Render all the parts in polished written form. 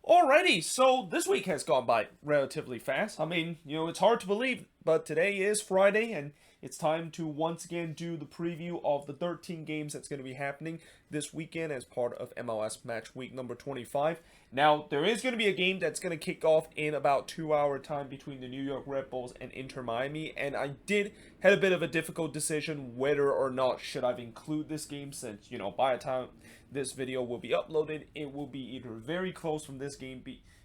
Alrighty, so this week has gone by relatively fast. I mean, it's hard to believe, but today is Friday, and it's time to once again do the preview of the 13 games that's going to be happening this weekend as part of MLS Matchweek number 25. Now, there is going to be a game that's going to kick off in about 2 hour time between the New York Red Bulls and Inter Miami, and I had a bit of a difficult decision whether or not should I include this game since, by the time this video will be uploaded, it will be either very close from this game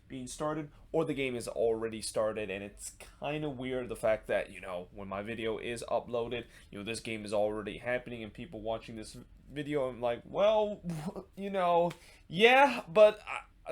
being started or the game is already started, and it's kind of weird the fact that when my video is uploaded, this game is already happening and people watching this video, I'm like, well, yeah, but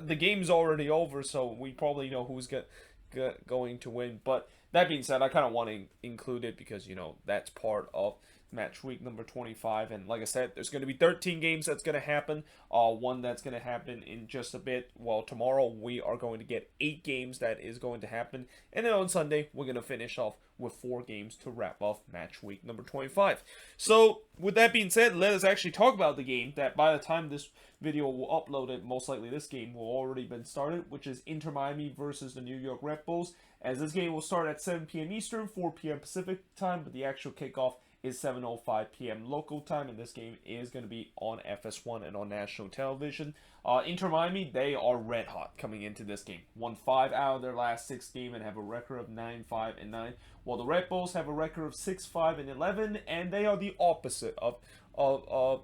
the game's already over, so we probably know who's going to win. But that being said, I kind of want to include it because that's part of match week number 25, and like I said, there's going to be 13 games that's going to happen. One that's going to happen in just a bit. Well, tomorrow we are going to get 8 games that is going to happen, and then on Sunday we're going to finish off with 4 games to wrap off match week number 25. So with that being said, let us actually talk about the game that by the time this video will upload it, most likely this game will already been started, which is Inter Miami versus the New York Red Bulls, as this game will start at 7 p.m. Eastern, 4 p.m. Pacific time, but the actual kickoff is 7:05 p.m. local time, and this game is going to be on FS1 and on national television. Inter Miami, they are red hot coming into this game. Won 5 out of their last 6 games and have a record of 9-5-9, while the Red Bulls have a record of 6-5-11, and they are the opposite of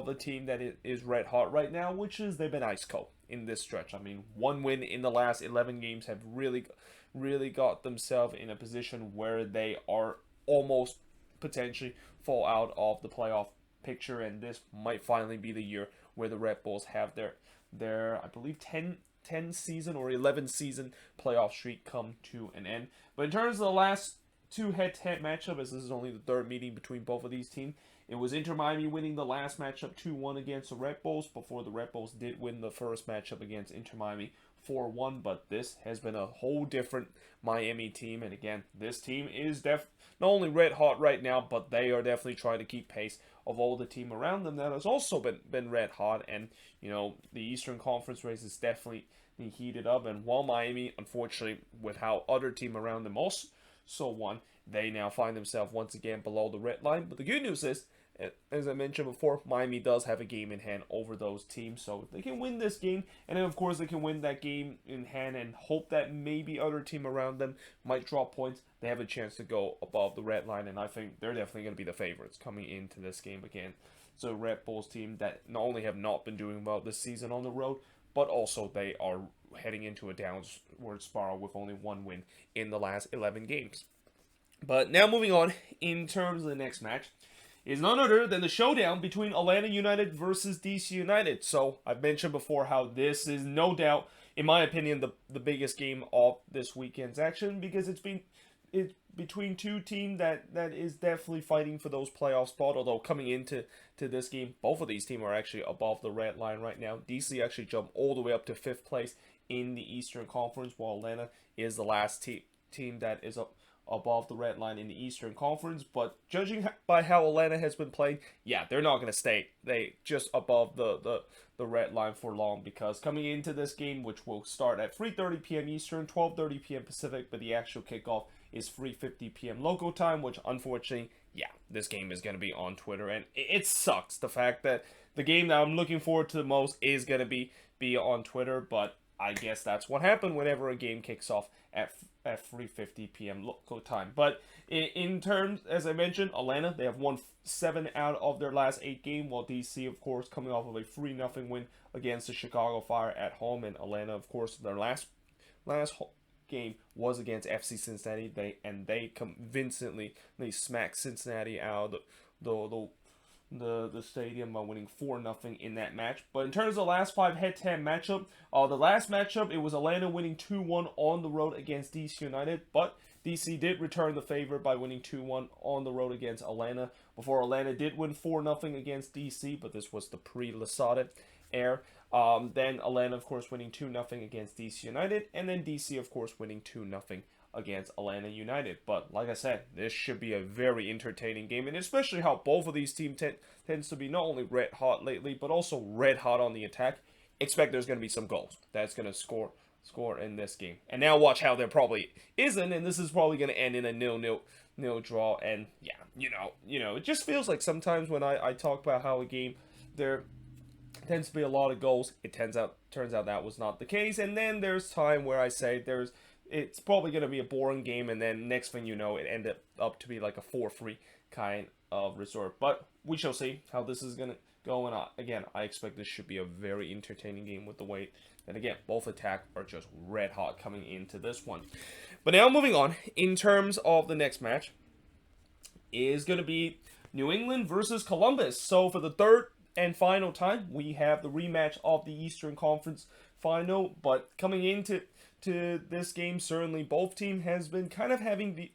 the team that is red hot right now, which is they've been ice cold in this stretch. I mean, 1 win in the last 11 games have really got themselves in a position where they are almost potentially fall out of the playoff picture, and this might finally be the year where the Red Bulls have their I believe 10 season or 11 season playoff streak come to an end. But in terms of the last 2 head-to-head matchup, as this is only the 3rd meeting between both of these teams, it was Inter Miami winning the last matchup 2-1 against the Red Bulls before the Red Bulls did win the first matchup against Inter Miami 4-1, but this has been a whole different Miami team, and again, this team is not only red hot right now, but they are definitely trying to keep pace of all the team around them that has also been red hot, and the Eastern Conference race is definitely heated up, and while Miami, unfortunately, with how other team around them also won, they now find themselves once again below the red line. But the good news is, as I mentioned before, Miami does have a game in hand over those teams. So if they can win this game, and then of course they can win that game in hand and hope that maybe other team around them might drop points, they have a chance to go above the red line, and I think they're definitely going to be the favorites coming into this game again. So Red Bulls team that not only have not been doing well this season on the road, but also they are heading into a downward spiral with only 1 win in the last 11 games. But now moving on, in terms of the next match, is none other than the showdown between Atlanta United versus DC United. So I've mentioned before how this is no doubt, in my opinion, the biggest game of this weekend's action, because it's between 2 teams that is definitely fighting for those playoff spots. Although coming into this game, both of these teams are actually above the red line right now. DC actually jumped all the way up to 5th place in the Eastern Conference, while Atlanta is the last team that is up above the red line in the Eastern Conference. But judging by how Atlanta has been playing, yeah, they're not going to stay just above the red line for long, because coming into this game, which will start at 3:30 p.m. Eastern, 12:30 p.m. Pacific, but the actual kickoff is 3:50 p.m. local time, which unfortunately, yeah, this game is going to be on Twitter, and it sucks the fact that the game that I'm looking forward to the most is going to be on Twitter, but I guess that's what happened whenever a game kicks off at 3:50 p.m. local time. But in terms, as I mentioned, Atlanta, they have won 7 out of their last 8 games, while DC, of course, coming off of a 3-0 win against the Chicago Fire at home, and Atlanta, of course, their last game was against FC Cincinnati. They convincingly smacked Cincinnati out of the stadium by winning 4-0 in that match. But in terms of the last 5 head-to-head matchup, the last matchup, it was Atlanta winning 2-1 on the road against DC United, but DC did return the favor by winning 2-1 on the road against Atlanta, before Atlanta did win 4-0 against DC, but this was the pre-Lasada era. Then Atlanta, of course, winning 2-0 against DC United, and then DC, of course, winning 2-0 against Atlanta United. But like I said, this should be a very entertaining game, and especially how both of these teams tends to be not only red hot lately, but also red hot on the attack. expect there's going to be some goals that's going to score in this game. And now watch how there probably isn't, and this is probably going to end in a 0-0 draw. And yeah, it just feels like sometimes when I talk about how a game there tends to be a lot of goals, it turns out that was not the case. And then there's time where I say it's probably going to be a boring game, and then next thing you know, it ended up to be like a 4-3 kind of resort. But we shall see how this is going to go. And again, I expect this should be a very entertaining game with the way that, again, both attack are just red hot coming into this one. But now moving on, in terms of the next match, is going to be New England versus Columbus. So for the third and final time, we have the rematch of the Eastern Conference final. But coming into this game, certainly both teams has been kind of having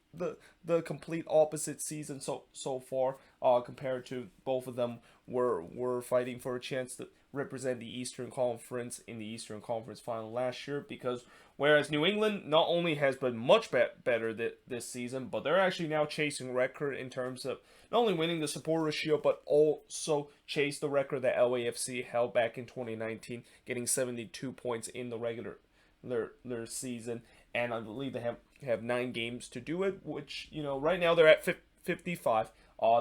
the complete opposite season so far, compared to both of them were fighting for a chance to represent the Eastern Conference in the Eastern Conference final last year, because whereas New England not only has been much better this season, but they're actually now chasing record in terms of not only winning the Supporters' Shield, but also chase the record that LAFC held back in 2019, getting 72 points in the regular their season. And I believe they have 9 games to do it, which, right now they're at 55.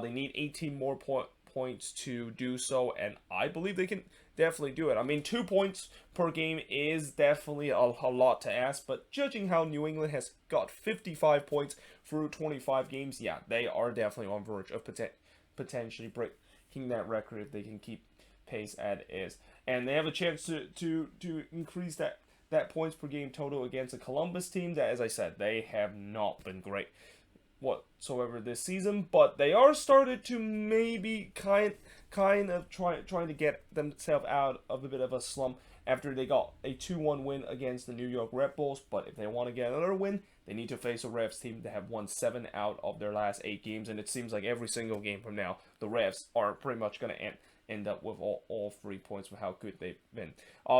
They need 18 more points to do so, and I believe they can definitely do it. I mean, 2 points per game is definitely a lot to ask, but judging how New England has got 55 points through 25 games, yeah, they are definitely on verge of potentially breaking that record if they can keep pace as is. And they have a chance to increase that points per game total against a Columbus team that, as I said, they have not been great whatsoever this season, but they are started to maybe kind of trying to get themselves out of a bit of a slump after they got a 2-1 win against the New York Red Bulls. But if they want to get another win, they need to face a Revs team that have won 7 out of their last 8 games, and it seems like every single game from now, the Revs are pretty much going to end up with all 3 points for how good they've been.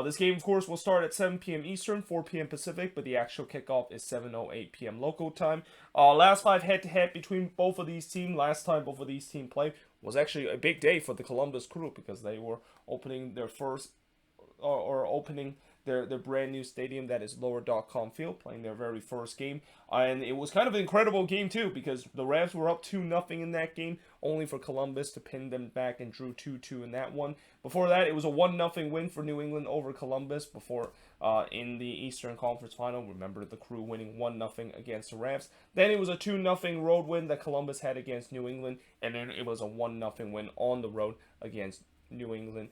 This game, of course, will start at 7 p.m. Eastern, 4 p.m. Pacific, but the actual kickoff is 7:08 p.m. local time. Last 5 head-to-head between both of these teams, last time both of these teams played, was actually a big day for the Columbus Crew, because they were opening their first, or opening their brand new stadium that is Lower.com Field, playing their very first game. And it was kind of an incredible game too, because the Revs were up 2-0 in that game, only for Columbus to pin them back and drew 2-2 in that one. Before that, it was a 1-0 win for New England over Columbus before in the Eastern Conference final. Remember the Crew winning 1-0 against the Revs. Then it was a 2-0 road win that Columbus had against New England, and then it was a 1-0 win on the road against New England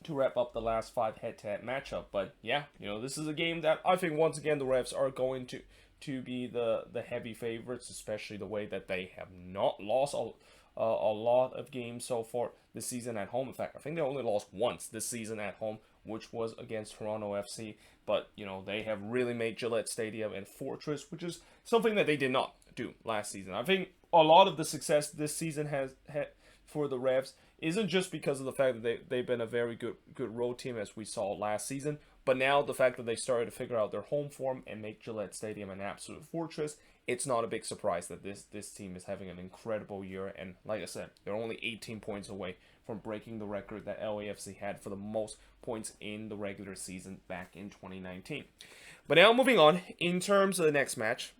to wrap up the last 5 head-to-head matchup. But yeah, this is a game that I think once again the Revs are going to be the heavy favorites, especially the way that they have not lost a lot of games so far this season at home. In fact, I think they only lost once this season at home, which was against Toronto FC. But they have really made Gillette Stadium a fortress, which is something that they did not do last season. I think a lot of the success this season has had for the Revs isn't just because of the fact that they've been a very good road team, as we saw last season, but now the fact that they started to figure out their home form and make Gillette Stadium an absolute fortress. It's not a big surprise that this team is having an incredible year, and like I said, they're only 18 points away from breaking the record that LAFC had for the most points in the regular season back in 2019. But now moving on, in terms of the next match,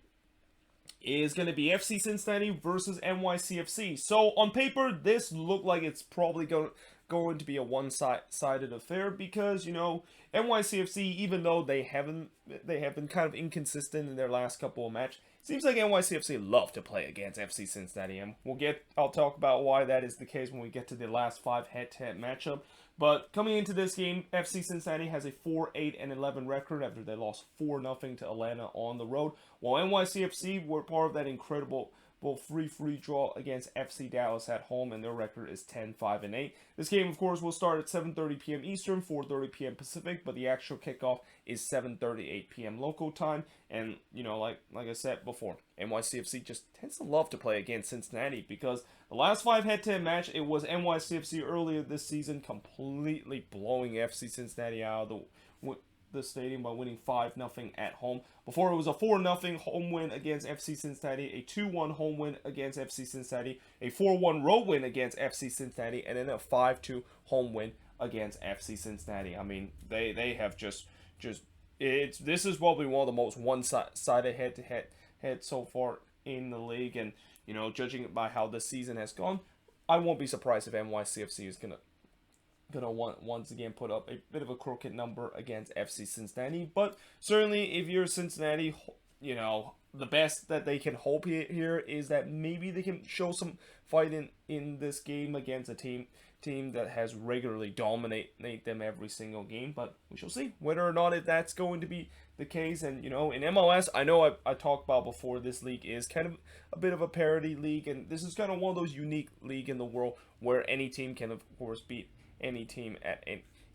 is going to be FC Cincinnati versus NYCFC. So on paper, this looked like it's probably going to be a one-sided affair, because NYCFC, even though they have been kind of inconsistent in their last couple of matches, it seems like NYCFC love to play against FC Cincinnati, and I'll talk about why that is the case when we get to the last 5 head-to-head matchup. But coming into this game, FC Cincinnati has a 4-8-11 record after they lost 4-0 to Atlanta on the road, while NYCFC were part of that incredible 3-3 draw against FC Dallas at home, and their record is 10-5-8. This game, of course, will start at 7:30 p.m. Eastern, 4:30 p.m. Pacific, but the actual kickoff is 7:38 p.m. local time. And like I said before, NYCFC just tends to love to play against Cincinnati, because the last 5 head-to-head match, it was NYCFC earlier this season completely blowing FC Cincinnati out of the stadium by winning 5-0 at home. Before, it was a 4-0 home win against FC Cincinnati, a 2-1 home win against FC Cincinnati, a 4-1 road win against FC Cincinnati, and then a 5-2 home win against FC Cincinnati. I mean, they have just this is probably one of the most one-sided head-to-head so far in the league, and judging by how this season has gone, I won't be surprised if NYCFC is gonna once again put up a bit of a crooked number against FC Cincinnati. But certainly, if you're Cincinnati, the best that they can hope here is that maybe they can show some fight in this game against a team that has regularly dominate them every single game. But we shall see whether or not if that's going to be the case. And in MLS, I know I talked about before, this league is kind of a bit of a parity league, and this is kind of one of those unique league in the world where any team can of course beat any team at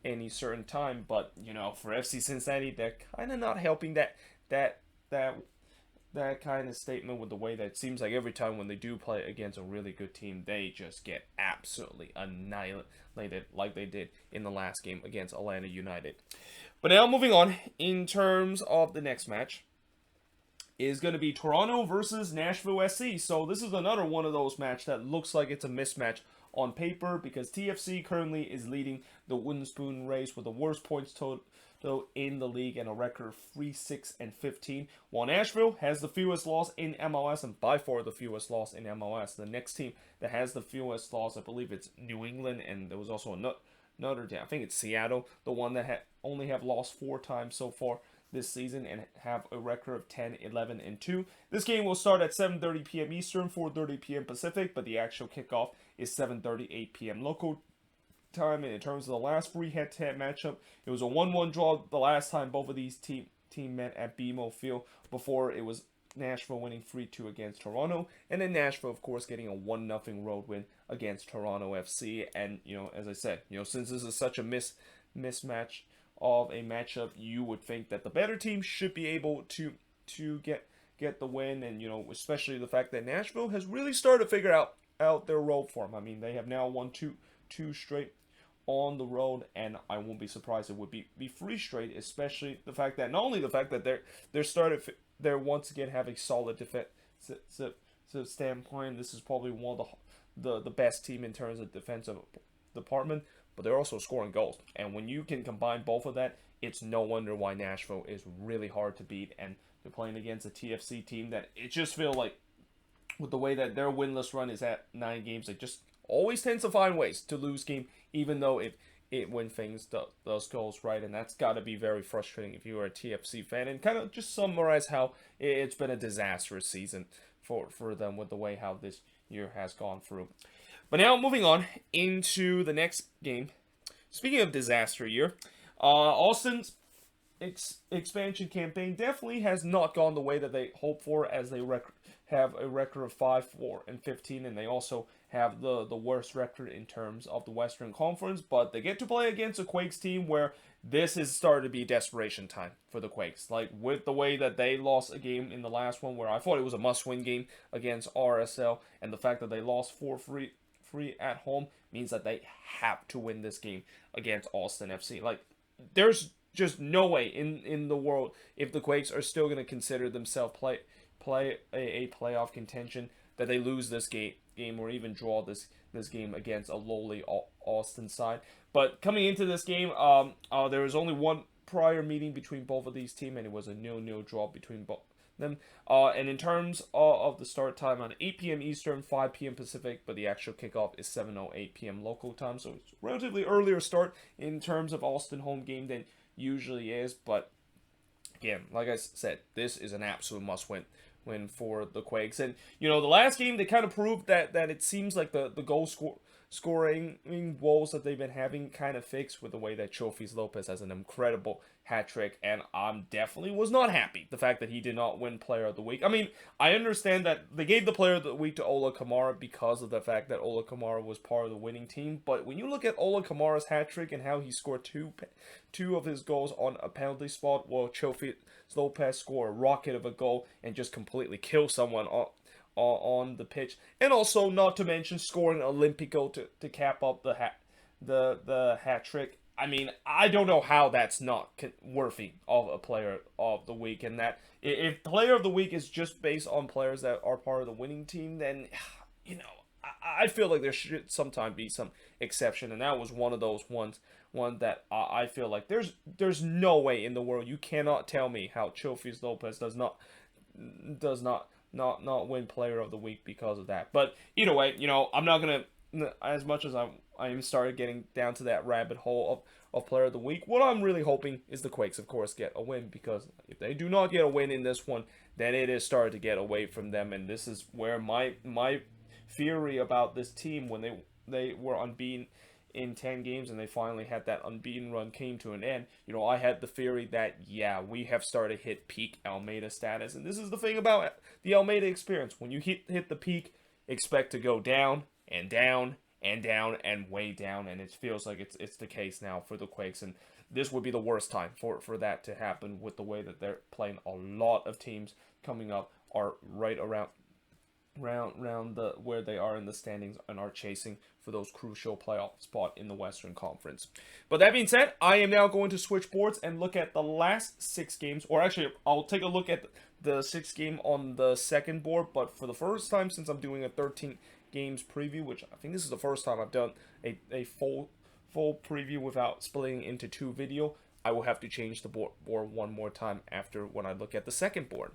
any certain time. But for FC Cincinnati, they're kind of not helping that kind of statement with the way that it seems like every time when they do play against a really good team, they just get absolutely annihilated like they did in the last game against Atlanta United. But now moving on, in terms of the next match, is going to be Toronto versus Nashville SC. So this is another one of those matches that looks like it's a mismatch on paper, because TFC currently is leading the wooden spoon race with the worst points total in the league and a record of 3-6-15, while Nashville has the fewest loss in MLS, and by far the fewest loss in MLS. The next team that has the fewest loss, I believe it's New England, and there was also another team, I think it's Seattle, the one that only have lost 4 times so far this season and have a record of 10-11-2. This game will start at 7:30 p.m. Eastern, 4:30 p.m. Pacific, but the actual kickoff is 7:38 p.m. local time. And in terms of the last 3 head-to-head matchup, it was a 1-1 draw the last time both of these team met at BMO Field. Before, it was Nashville winning 3-2 against Toronto, and then Nashville, of course, getting a 1-0 road win against Toronto FC. And as I said, since this is such a mismatch of a matchup, you would think that the better team should be able to get the win. And especially the fact that Nashville has really started to figure out their road form. I mean, they have now won two straight on the road, and I won't be surprised it would be 3 straight, especially the fact that not only the fact that they're once again have a solid defensive standpoint. This is probably one of the best team in terms of defensive department, but they're also scoring goals. And when you can combine both of that, it's no wonder why Nashville is really hard to beat. And they're playing against a TFC team that it just feels like, with the way that their winless run is at 9 games, they just always tends to find ways to lose game, even though it when things does goes right. And that's got to be very frustrating if you are a TFC fan. And kind of just summarize how it's been a disastrous season for them with the way how this year has gone through. But now moving on into the next game. Speaking of disaster year, Austin's expansion campaign definitely has not gone the way that they hoped for, as they have a record of 5-4-15, and they also have the worst record in terms of the Western Conference. But they get to play against a Quakes team where this has started to be desperation time for the Quakes. Like, with the way that they lost a game in the last one where I thought it was a must-win game against RSL, and the fact that they lost 4-3 at home means that they have to win this game against Austin FC. Like, there's just no way in the world, if the Quakes are still going to consider themselves play a playoff contention, that they lose this game or even draw this game against a lowly Austin side. But coming into this game, there was only one prior meeting between both of these teams, and it was a 0-0 draw between both them. And in terms of the start time, on 8 p.m. Eastern, 5 p.m. Pacific, but the actual kickoff is 7:08 p.m. local time, so it's a relatively earlier start in terms of Austin home game than usually is. But again, like I said, this is an absolute must-win for the Quakes. And the last game, they kind of proved that it seems like the goal scoring woes that they've been having kind of fixed, with the way that Chofis Lopez has an incredible hat trick, and definitely was not happy the fact that he did not win Player of the Week. I mean, I understand that they gave the Player of the Week to Ola Kamara because of the fact that Ola Kamara was part of the winning team, but when you look at Ola Kamara's hat trick and how he scored two of his goals on a penalty spot, while Chofis Lopez scored a rocket of a goal and just completely kill someone on the pitch, and also not to mention scoring an Olympico to cap up the hat trick. I mean, I don't know how that's not worthy of a Player of the Week, and that if Player of the Week is just based on players that are part of the winning team, then I feel like there should sometimes be some exception, and that was one of those ones one that I feel like there's no way in the world you cannot tell me how Chofis Lopez does not win Player of the Week because of that. But either way, I'm not gonna, as much as I'm started getting down to that rabbit hole of Player of the Week. What I'm really hoping is the Quakes, of course, get a win, because if they do not get a win in this one, then it is starting to get away from them, and this is where my theory about this team, when they were unbeaten in 10 games and they finally had that unbeaten run, came to an end. I had the theory that, yeah, we have started to hit peak Almeida status. And this is the thing about the Almeida experience. When you hit the peak, expect to go down and down and down and way down. And it feels like it's the case now for the Quakes. And this would be the worst time for that to happen, with the way that they're playing. A lot of teams coming up are right around where they are in the standings and are chasing for those crucial playoff spot in the Western Conference. But that being said, I am now going to switch boards and look at the last 6 games, or actually I'll take a look at the 6th game on the second board. But for the first time since I'm doing a 13 games preview, which I think this is the first time I've done a full preview without splitting into 2 video, I will have to change the board one more time after when I look at the second board.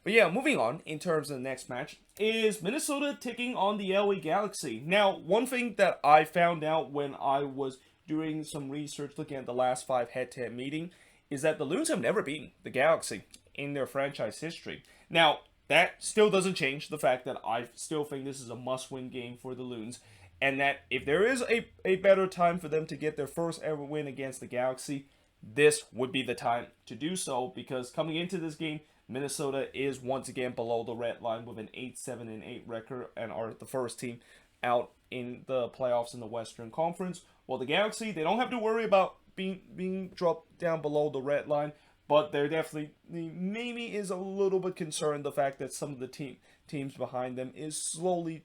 But yeah, moving on, in terms of the next match, is Minnesota taking on the LA Galaxy. Now, one thing that I found out when I was doing some research looking at the last 5 head-to-head meeting is that the Loons have never beaten the Galaxy in their franchise history. Now, that still doesn't change the fact that I still think this is a must-win game for the Loons, and that if there is a better time for them to get their first ever win against the Galaxy, this would be the time to do so, because coming into this game, Minnesota is once again below the red line with an 8-7-8 record and are the first team out in the playoffs in the Western Conference. While the Galaxy, they don't have to worry about being dropped down below the red line, but they're definitely maybe is a little bit concerned the fact that some of the teams behind them is slowly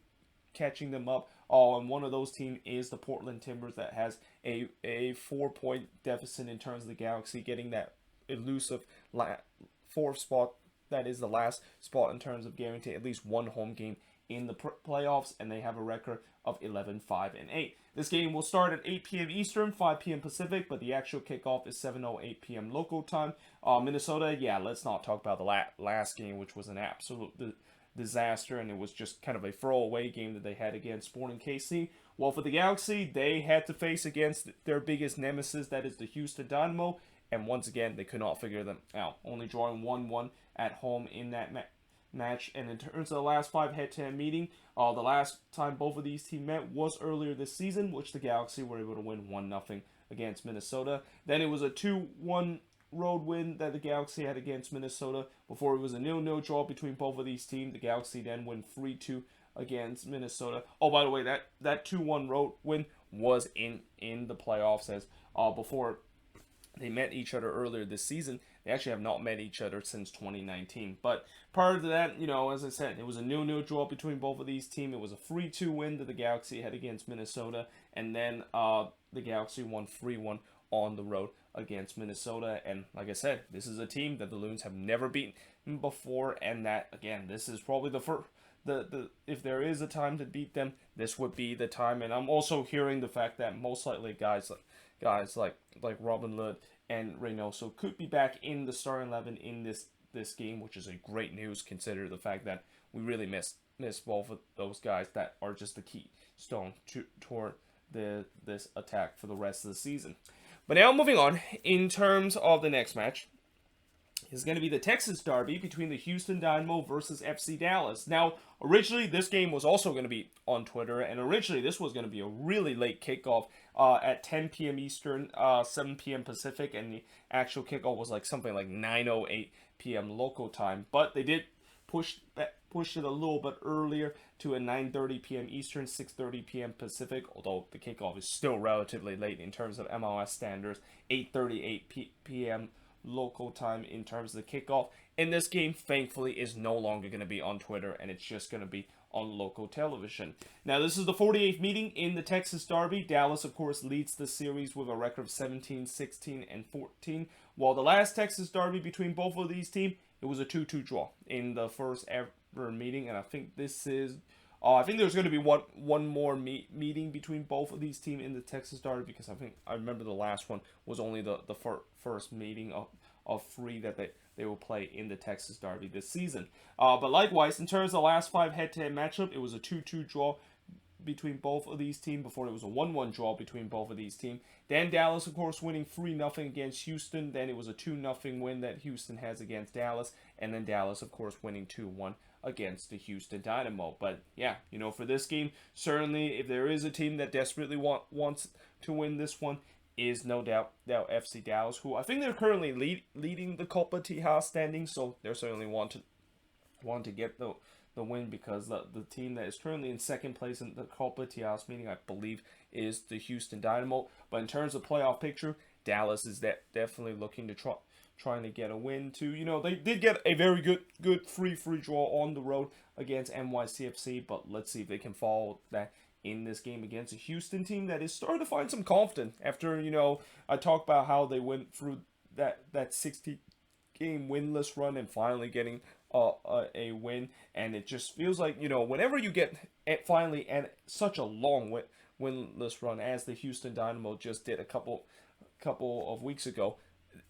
catching them up. And one of those teams is the Portland Timbers, that has a 4-point deficit in terms of the Galaxy getting that elusive 4th spot. That is the last spot in terms of guaranteeing at least one home game in the playoffs, and they have a record of 11-5-8. This game will start at 8 p.m. Eastern, 5 p.m. Pacific, but the actual kickoff is 7:08 p.m. local time. Minnesota, yeah, let's not talk about the last game, which was an absolute disaster, and it was just kind of a throwaway game that they had against Sporting KC. Well, for the Galaxy, they had to face against their biggest nemesis, that is the Houston Dynamo, and once again, they could not figure them out, only drawing 1-1 at home in that match. And in terms of the last 5 head-to-head meeting, the last time both of these teams met was earlier this season, which the Galaxy were able to win 1-0 against Minnesota. Then it was a 2-1 road win that the Galaxy had against Minnesota before it was a 0-0 draw between both of these teams. The Galaxy then win 3-2 against Minnesota. Oh, by the way, that 2-1 road win was in the playoffs, as before they met each other earlier this season. They actually have not met each other since 2019. But prior to that, as I said, it was a 0-0 draw between both of these teams. It was a 3-2 win that the Galaxy had against Minnesota. And then the Galaxy won 3-1 on the road against Minnesota. And like I said, this is a team that the Loons have never beaten before. And that, again, this is probably the first. If there is a time to beat them, this would be the time. And I'm also hearing the fact that most likely guys like Robin Lod and Reynoso could be back in the starting 11 in this game, which is a great news considering the fact that we really miss both of those guys that are just the keystone toward this attack for the rest of the season. But now moving on, in terms of the next match, is going to be the Texas Derby between the Houston Dynamo versus FC Dallas. Now, originally, this game was also going to be on Twitter, and originally, this was going to be a really late kickoff at 10 p.m. Eastern, 7 p.m. Pacific, and the actual kickoff was something like 9:08 p.m. local time. But they did push it a little bit earlier to a 9:30 p.m. Eastern, 6:30 p.m. Pacific, although the kickoff is still relatively late in terms of MLS standards, 8:38 p.m. local time in terms of the kickoff. And this game, thankfully, is no longer going to be on Twitter, and it's just going to be on local television. Now, this is the 48th meeting in the Texas Derby. Dallas, of course, leads the series with a record of 17, 16, and 14. While the last Texas Derby between both of these teams, it was a 2-2 draw in the first ever meeting, and I think this is I think there's going to be one more meeting between both of these teams in the Texas Derby, because I remember the last one was only the first meeting of 3 that they will play in the Texas Derby this season. But likewise, in terms of the last 5 head-to-head matchup, it was a 2-2 draw between both of these teams. Before, it was a 1-1 draw between both of these teams. Then Dallas, of course, winning 3-0 against Houston. Then it was a 2-0 win that Houston has against Dallas. And then Dallas, of course, winning 2-1 against the Houston Dynamo. But yeah, for this game, certainly if there is a team that desperately wants to win this one, is no doubt FC Dallas, who I think they're currently leading the Copa Tija standing, so they certainly want to get the win, because the team that is currently in second place in the Copa Tija meeting, I believe, is the Houston Dynamo. But in terms of playoff picture, Dallas is definitely looking to trying to get a win too. They did get a very good free draw on the road against NYCFC, but let's see if they can follow that in this game against a Houston team that is starting to find some confidence after, I talked about how they went through that 60-game winless run and finally getting a win. And it just feels like, whenever you get finally at such a long winless run as the Houston Dynamo just did a couple of weeks ago,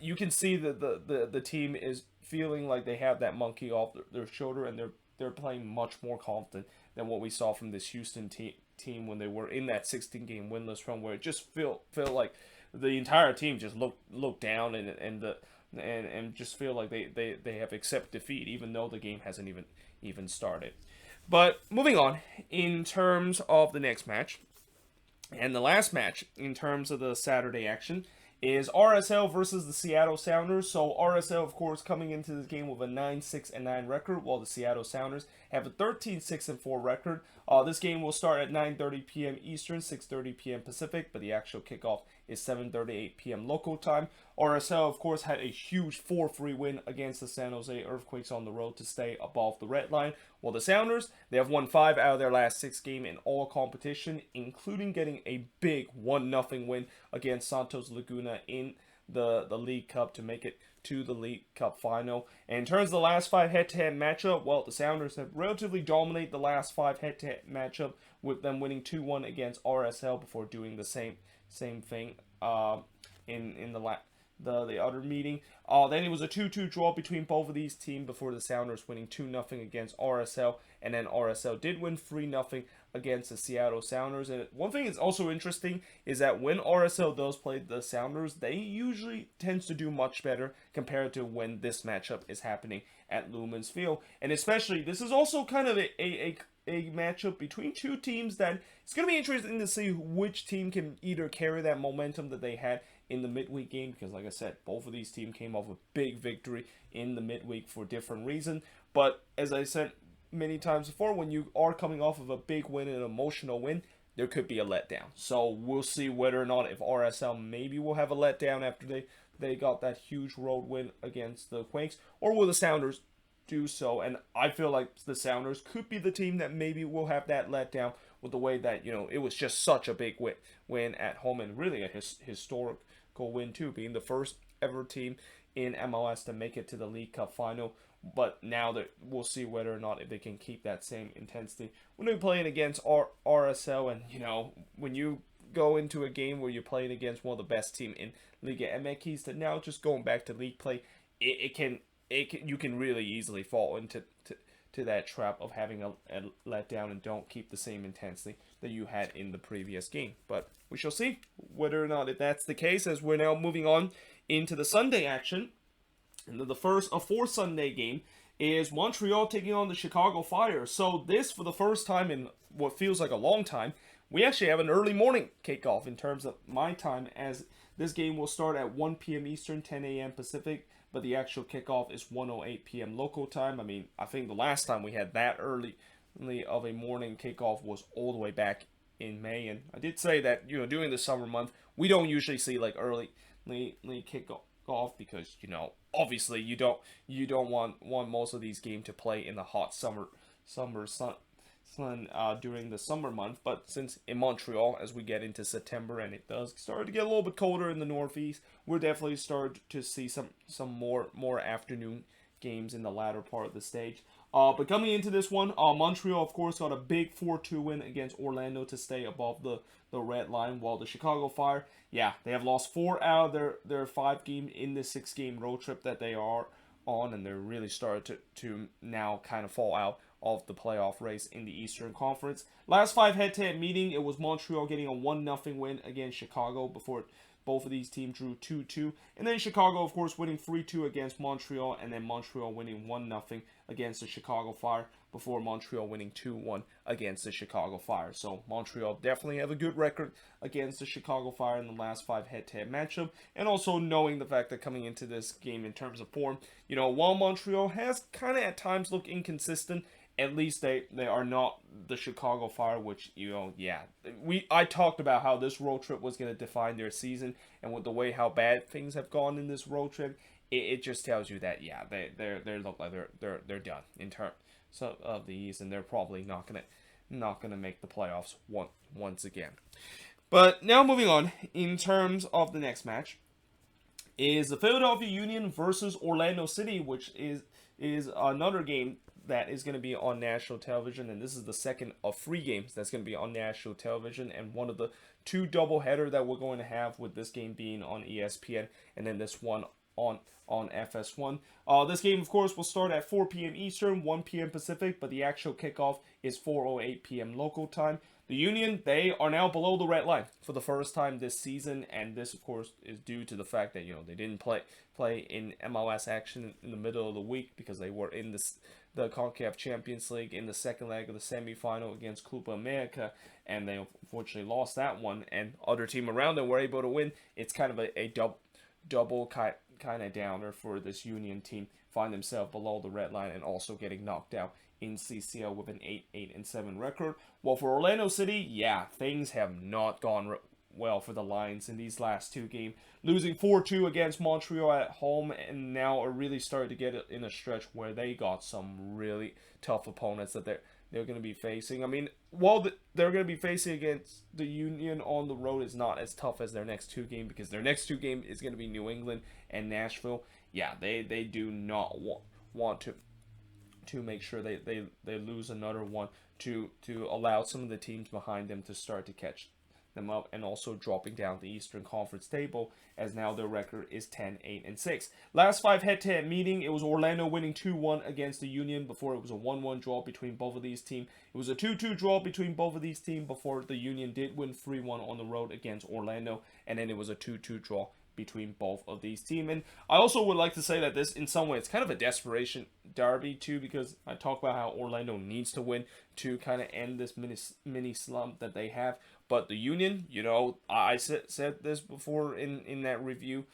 you can see that the team is feeling like they have that monkey off their shoulder, and they're playing much more confident than what we saw from this Houston team when they were in that 16-game winless run, where it just felt like the entire team just looked down and just feel like they have accepted defeat, even though the game hasn't even started. But moving on, in terms of the next match, and the last match in terms of the Saturday action, is RSL versus the Seattle Sounders. So RSL, of course, coming into this game with a 9-6-9 record, while the Seattle Sounders have a 13-6-4 record. This game will start at 9:30 p.m. Eastern, 6:30 p.m. Pacific, but the actual kickoff is 7:38 p.m. local time. RSL, of course, had a huge 4-3 win against the San Jose Earthquakes on the road to stay above the red line. While the Sounders, they have won 5 out of their last 6 games in all competition, including getting a big 1-0 win against Santos Laguna in the League Cup to make it to the League Cup final. And in terms of the last 5 head-to-head matchup, well, the Sounders have relatively dominated the last 5 head-to-head matchup, with them winning 2-1 against RSL before doing the same thing in the other meeting. Then it was a 2-2 draw between both of these teams before the Sounders winning 2-0 against RSL, and then RSL did win 3-0 against the Seattle Sounders. And one thing that's also interesting is that when RSL does play the Sounders, they usually tends to do much better compared to when this matchup is happening at Lumen's Field. And especially, this is also kind of a matchup between two teams that it's going to be interesting to see which team can either carry that momentum that they had in the midweek game, because like I said, both of these teams came off a big victory in the midweek for different reasons. But as I said many times before, when you are coming off of a big win, an emotional win, there could be a letdown. So we'll see whether or not if RSL maybe will have a letdown after they got that huge road win against the Quakes, or will the Sounders do so. And I feel like the Sounders could be the team that maybe will have that letdown, with the way that, it was just such a big win at home, and really a historical win too, being the first ever team in MLS to make it to the League Cup final. But now that we'll see whether or not if they can keep that same intensity when they're playing against RSL. And when you go into a game where you're playing against one of the best team in Liga MX, that now just going back to league play, you can really easily fall into that trap of having a letdown and don't keep the same intensity that you had in the previous game. But we shall see whether or not if that's the case, as we're now moving on into the Sunday action. And the first of 4 Sunday game is Montreal taking on the Chicago Fire. So this, for the first time in what feels like a long time, we actually have an early morning kickoff in terms of my time, as this game will start at 1 p.m. Eastern, 10 a.m. Pacific, but the actual kickoff is 1:08 p.m. local time. I mean, I think the last time we had that early of a morning kickoff was all the way back in May. And I did say that, during the summer month, we don't usually see like early kickoff, because, obviously you don't want most of these games to play in the hot summer sun during the summer month. But since in Montreal, as we get into September and it does start to get a little bit colder in the northeast, we're definitely start to see some more afternoon games in the latter part of the stage. But coming into this one, Montreal, of course, got a big 4-2 win against Orlando to stay above the red line, while the Chicago Fire, yeah, they have lost 4 out of their 5 game in the 6-game road trip that they are on, and they're really started to now kind of fall out of the playoff race in the Eastern Conference. Last 5 head-to-head meeting, it was Montreal getting a 1-0 win against Chicago before both of these teams drew 2-2. And then Chicago, of course, winning 3-2 against Montreal, and then Montreal winning 1-0 against the Chicago Fire before Montreal winning 2-1 against the Chicago Fire. So Montreal definitely have a good record against the Chicago Fire in the last 5 head-to-head matchup. And also knowing the fact that coming into this game in terms of form, while Montreal has kind of at times looked inconsistent, at least they are not the Chicago Fire, which, I talked about how this road trip was going to define their season, and with the way how bad things have gone in this road trip, it just tells you that, they look like they're done in terms of the East, and they're probably not gonna make the playoffs once again. But now moving on, in terms of the next match, is the Philadelphia Union versus Orlando City, which is another game that is going to be on national television, and this is the second of 3 games that's going to be on national television, and one of the 2 doubleheader that we're going to have, with this game being on ESPN and then this one on FS1. This game, of course, will start at 4 p.m. Eastern, 1 p.m. Pacific, but the actual kickoff is 4:08 p.m. local time. The Union, they are now below the red line for the first time this season, and this, of course, is due to the fact that, they didn't play in MLS action in the middle of the week because they were in the CONCACAF Champions League in the second leg of the semifinal against Copa America, and they unfortunately lost that one, and other team around them were able to win. It's kind of a double kind of downer for this Union team, find themselves below the red line and also getting knocked out in CCL with an 8-7 record. Well, for Orlando City, things have not gone well for the Lions in these last 2 games, losing 4-2 against Montreal at home, and now are really starting to get in a stretch where they got some really tough opponents that they're going to be facing. I mean, while they're going to be facing against the Union on the road, is not as tough as their next 2 games, because their next 2 games is going to be New England and Nashville. They do not want to make sure they lose another one to allow some of the teams behind them to start to catch them up, and also dropping down the Eastern Conference table, as now their record is 10-8-6. Last 5 head-to-head meeting, it was Orlando winning 2-1 against the Union before it was a 1-1 draw between both of these teams. It was a 2-2 draw between both of these teams before the Union did win 3-1 on the road against Orlando, and then it was a 2-2 draw between both of these teams. And I also would like to say that this, in some way, it's kind of a desperation derby too, because I talk about how Orlando needs to win to kind of end this mini slump that they have. But the Union, I said this before in that review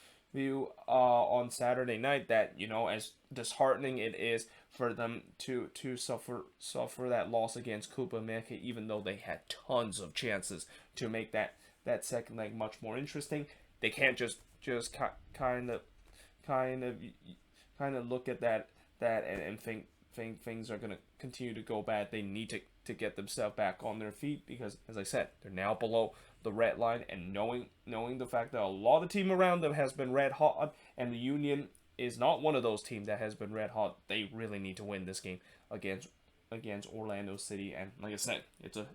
on Saturday night, that, as disheartening it is for them to suffer that loss against Copa America, even though they had tons of chances to make that second leg much more interesting. They can't just kind of look at that and think things are going to continue to go bad. They need to get themselves back on their feet, because, as I said, they're now below the red line, and knowing the fact that a lot of team around them has been red hot, and the Union is not one of those teams that has been red hot, they really need to win this game against Orlando City. And like I said, it's a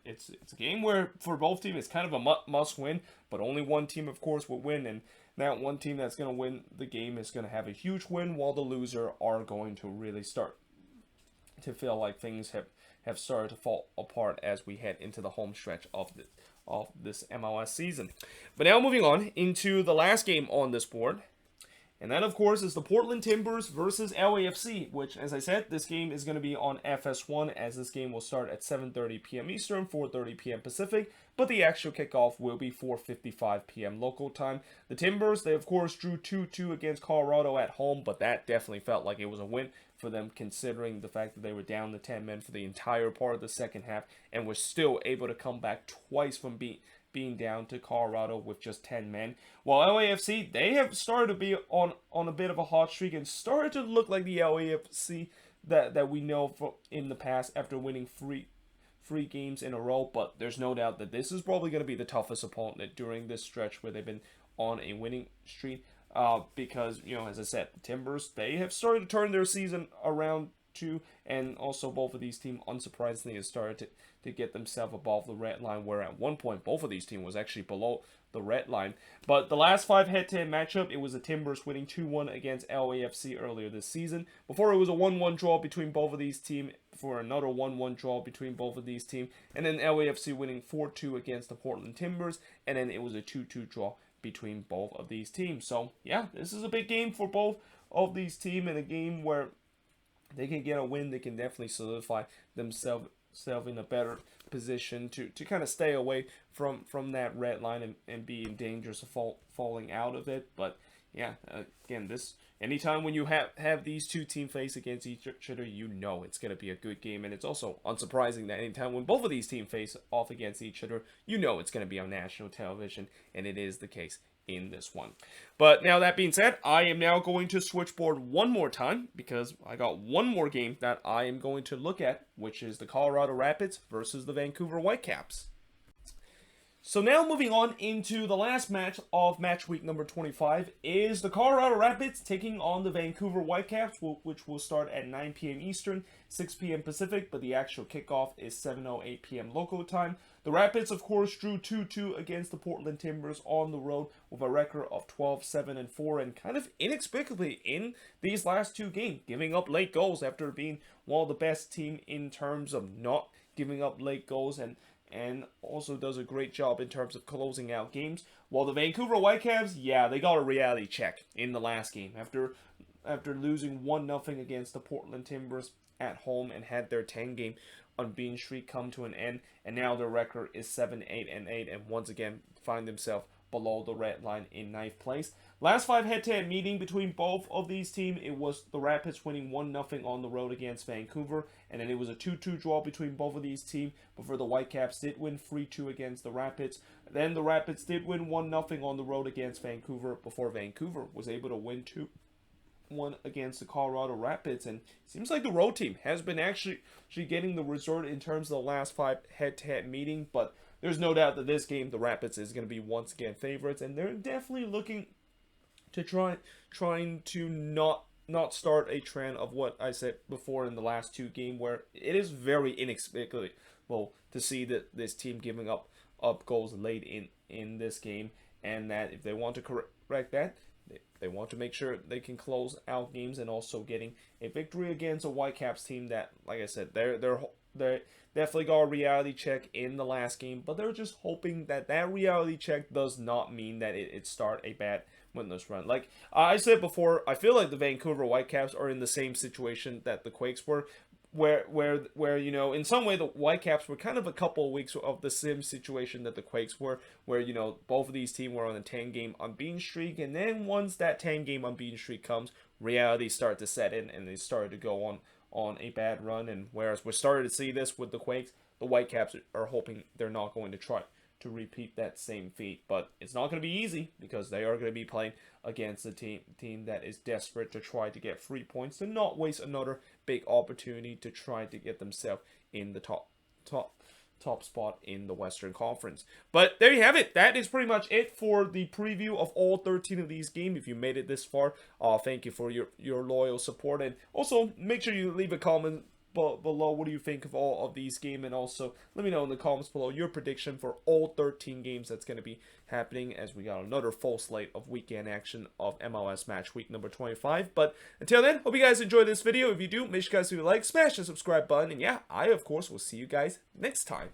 game where for both teams it's kind of a must win, but only one team, of course, will win, and that one team that's going to win the game is going to have a huge win, while the loser are going to really start to feel like things have started to fall apart as we head into the home stretch of this MLS season. But now moving on into the last game on this board, and that, of course, is the Portland Timbers versus LAFC, which, as I said, this game is going to be on FS1, as this game will start at 7:30 p.m. Eastern, 4:30 p.m. Pacific, but the actual kickoff will be 4:55 p.m. local time. The Timbers, they, of course, drew 2-2 against Colorado at home, but that definitely felt like it was a win for them, considering the fact that they were down to 10 men for the entire part of the second half, and were still able to come back twice from being down to Colorado with just 10 men. While LAFC, they have started to be on a bit of a hot streak and started to look like the LAFC that we know from in the past after winning three games in a row. But there's no doubt that this is probably going to be the toughest opponent during this stretch where they've been on a winning streak. Because, as I said, the Timbers, they have started to turn their season around 2, and also both of these teams, unsurprisingly, have started to get themselves above the red line, where at one point both of these teams was actually below the red line. But the last 5 head-to-head matchup, it was the Timbers winning 2-1 against LAFC earlier this season. Before, it was a 1-1 draw between both of these teams, for another 1-1 draw between both of these teams, and then LAFC winning 4-2 against the Portland Timbers, and then it was a 2-2 draw between both of these teams. So yeah, this is a big game for both of these teams, and a game where they can get a win. They can definitely solidify themselves in a better position to kind of stay away from that red line and be in danger of falling out of it. But yeah, again, this anytime when you have these two teams face against each other, you know it's going to be a good game. And it's also unsurprising that anytime when both of these teams face off against each other, you know it's going to be on national television, and it is the case in this one. But now, that being said, I am now going to switchboard one more time, because I got one more game that I am going to look at, which is the Colorado Rapids versus the Vancouver Whitecaps. So now, moving on into the last match of match week number 25, is the Colorado Rapids taking on the Vancouver Whitecaps, which will start at 9 p.m. Eastern, 6 p.m. Pacific, but the actual kickoff is 7:08 p.m. local time. The Rapids, of course, drew 2-2 against the Portland Timbers on the road with a record of 12-7-4, and kind of inexplicably in these last two games, giving up late goals after being one of the best teams in terms of not giving up late goals, and also does a great job in terms of closing out games. While the Vancouver Whitecaps, yeah, they got a reality check in the last game after losing 1-0 against the Portland Timbers at home, and had their 10-game unbeaten streak come to an end, and now their record is 7-8-8, and once again find themselves below the red line in 9th place. Last 5 head-to-head meeting between both of these teams, it was the Rapids winning 1-0 on the road against Vancouver, and then it was a 2-2 draw between both of these teams before the Whitecaps did win 3-2 against the Rapids. Then the Rapids did win 1-0 on the road against Vancouver before Vancouver was able to win 2-1 against the Colorado Rapids, and it seems like the road team has been actually getting the result in terms of the last 5 head-to-head meeting. But there's no doubt that this game, the Rapids is going to be once again favorites, and they're definitely looking to trying to not start a trend of what I said before in the last 2 games, where it is very inexplicable to see that this team giving up goals late in this game, and that if they want to correct that, they want to make sure they can close out games, and also getting a victory against a Whitecaps team that, like I said, they definitely got a reality check in the last game, but they're just hoping that reality check does not mean that it start a bad winless run. Like I said before, I feel like the Vancouver Whitecaps are in the same situation that the Quakes were, where you know, in some way the Whitecaps were kind of a couple of weeks of the same situation that the Quakes were, where, you know, both of these teams were on a 10-game unbeaten streak, and then once that 10-game unbeaten streak comes, reality started to set in, and they started to go on a bad run. And whereas we're starting to see this with the Quakes, the Whitecaps are hoping they're not going to try to repeat that same feat. But it's not going to be easy, because they are going to be playing against a team that is desperate to try to get 3 points, to not waste another big opportunity to try to get themselves in the top spot in the Western Conference. But there you have it. That is pretty much it for the preview of all 13 of these games. If you made it this far, thank you for your loyal support, and also make sure you leave a comment below what do you think of all of these games, and also let me know in the comments below your prediction for all 13 games that's going to be happening, as we got another full slate of weekend action of MLS Matchweek number 25. But until then, hope you guys enjoyed this video. If you do, make sure you guys leave a like, smash the subscribe button, and yeah, I of course will see you guys next time.